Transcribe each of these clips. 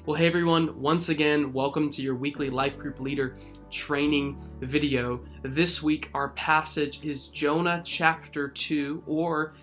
Well, hey everyone, once again, welcome to your weekly life group leader training video. This week, our passage is Jonah chapter 2, or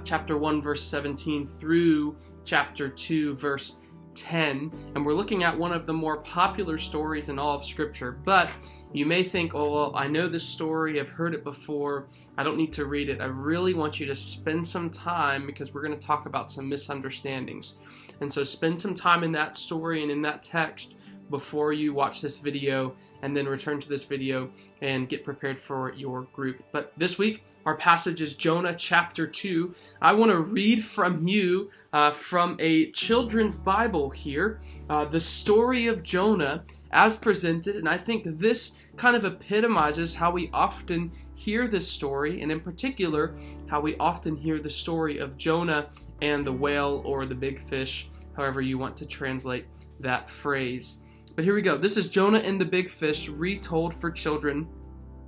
chapter 1, verse 17 through chapter 2, verse 10. And we're looking at one of the more popular stories in all of Scripture. But you may think, oh, well, I know this story, I've heard it before, I don't need to read it. I really want you to spend some time because we're going to talk about some misunderstandings. And so spend some time in that story and in that text before you watch this video, and then return to this video and get prepared for your group. But this week, our passage is Jonah chapter 2. I want to read from you from a children's Bible here, the story of Jonah as presented. And I think this kind of epitomizes how we often hear this story, and in particular, how we often hear the story of Jonah and the whale or the big fish, however you want to translate that phrase. But here we go. This is Jonah and the big fish retold for children.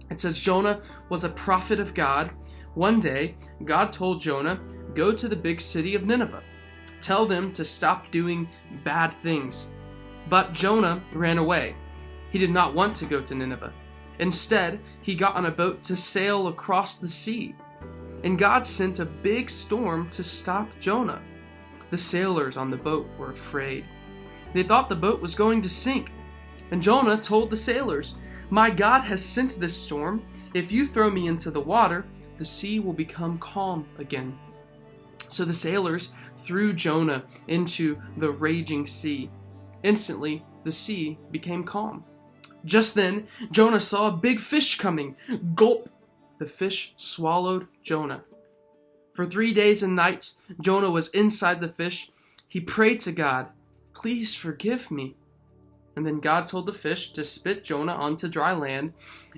It says, Jonah was a prophet of God. One day, God told Jonah, go to the big city of Nineveh. Tell them to stop doing bad things. But Jonah ran away. He did not want to go to Nineveh. Instead, he got on a boat to sail across the sea. And God sent a big storm to stop Jonah. The sailors on the boat were afraid. They thought the boat was going to sink. And Jonah told the sailors, my God has sent this storm. If you throw me into the water, the sea will become calm again. So the sailors threw Jonah into the raging sea. Instantly, the sea became calm. Just then, Jonah saw a big fish coming. Gulp! The fish swallowed Jonah. For 3 days and nights, Jonah was inside the fish. He prayed to God, please forgive me. And then God told the fish to spit Jonah onto dry land.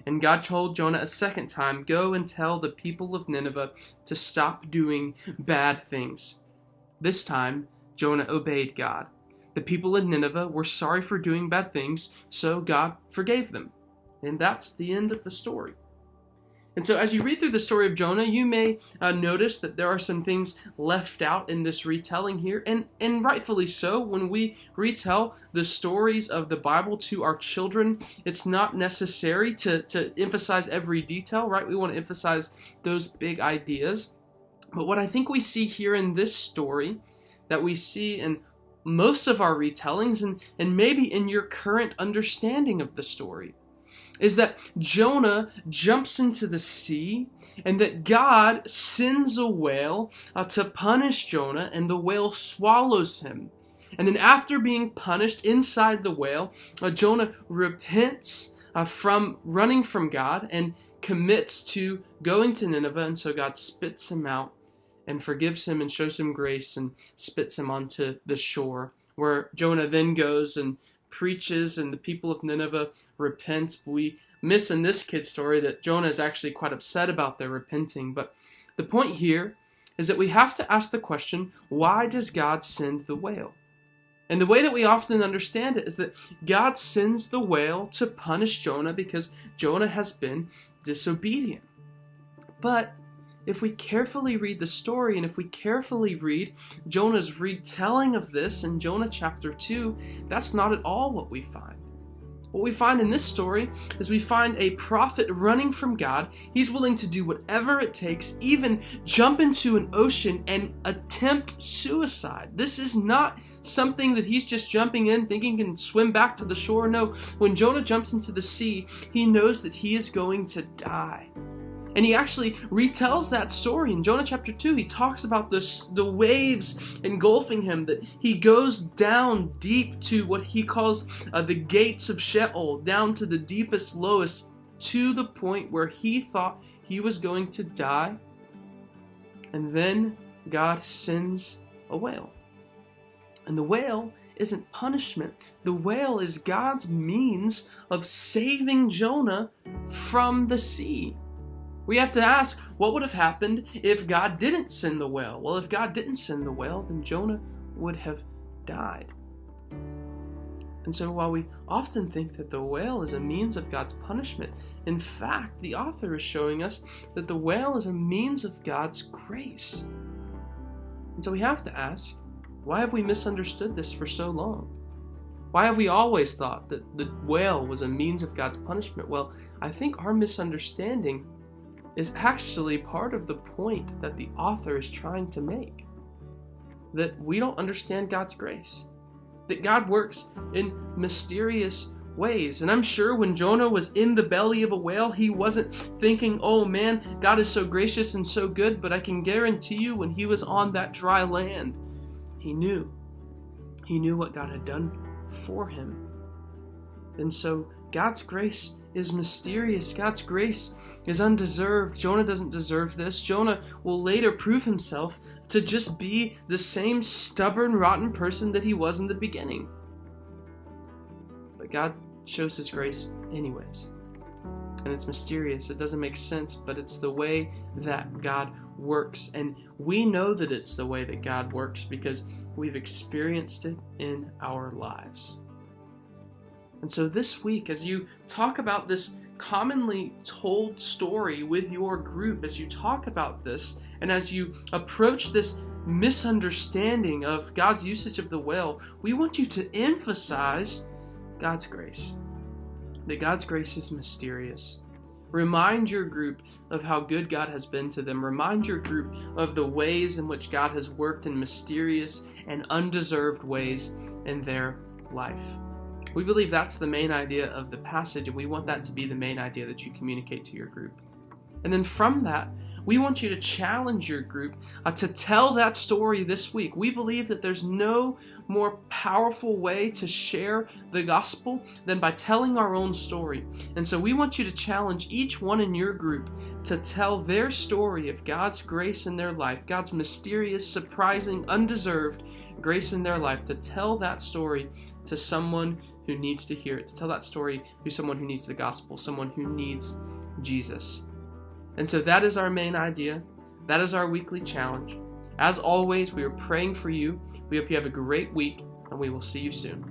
And God told Jonah a second time, go and tell the people of Nineveh to stop doing bad things. This time, Jonah obeyed God. The people in Nineveh were sorry for doing bad things, so God forgave them. And that's the end of the story. And so as you read through the story of Jonah, you may notice that there are some things left out in this retelling here, and rightfully so. When we retell the stories of the Bible to our children, it's not necessary to emphasize every detail, right? We want to emphasize those big ideas. But what I think we see here in this story, that we see in most of our retellings, and maybe in your current understanding of the story, is that Jonah jumps into the sea, and that God sends a whale to punish Jonah, and the whale swallows him. And then after being punished inside the whale, Jonah repents from running from God and commits to going to Nineveh, and so God spits him out and forgives him and shows him grace and spits him onto the shore, where Jonah then goes and preaches, and the people of Nineveh repent. We miss in this kid's story that Jonah is actually quite upset about their repenting. But the point here is that we have to ask the question, why does God send the whale? And the way that we often understand it is that God sends the whale to punish Jonah because Jonah has been disobedient. But if we carefully read the story, and if we carefully read Jonah's retelling of this in Jonah chapter 2, that's not at all what we find. What we find in this story is we find a prophet running from God. He's willing to do whatever it takes, even jump into an ocean and attempt suicide. This is not something that he's just jumping in thinking he can swim back to the shore. No, when Jonah jumps into the sea, he knows that he is going to die. And he actually retells that story in Jonah chapter 2. He talks about the waves engulfing him, that he goes down deep to what he calls the gates of Sheol, down to the deepest, lowest, to the point where he thought he was going to die. And then God sends a whale. And the whale isn't punishment. The whale is God's means of saving Jonah from the sea. We have to ask, what would have happened if God didn't send the whale? Well, if God didn't send the whale, then Jonah would have died. And so while we often think that the whale is a means of God's punishment, in fact, the author is showing us that the whale is a means of God's grace. And so we have to ask, Why have we misunderstood this for so long? Why have we always thought that the whale was a means of God's punishment? Well, I think our misunderstanding is actually part of the point that the author is trying to make. That we don't understand God's grace. That God works in mysterious ways. And I'm sure when Jonah was in the belly of a whale, he wasn't thinking, oh man, God is so gracious and so good, but I can guarantee you when he was on that dry land, he knew what God had done for him. And so God's grace is mysterious. God's grace is undeserved. Jonah doesn't deserve this. Jonah will later prove himself to just be the same stubborn, rotten person that he was in the beginning. But God shows his grace anyways. And it's mysterious. It doesn't make sense, but it's the way that God works. And we know that it's the way that God works because we've experienced it in our lives. And so this week, as you talk about this commonly told story with your group, as you talk about this, and as you approach this misunderstanding of God's usage of the whale, we want you to emphasize God's grace. That God's grace is mysterious. Remind your group of how good God has been to them. Remind your group of the ways in which God has worked in mysterious and undeserved ways in their life. We believe that's the main idea of the passage, and we want that to be the main idea that you communicate to your group. And then from that, we want you to challenge your group to tell that story this week. We believe that there's no more powerful way to share the gospel than by telling our own story. And so we want you to challenge each one in your group to tell their story of God's grace in their life, God's mysterious, surprising, undeserved grace in their life, to tell that story to someone who needs to hear it, to tell that story to someone who needs the gospel, someone who needs Jesus. And so that is our main idea. That is our weekly challenge. As always, we are praying for you. We hope you have a great week, and we will see you soon.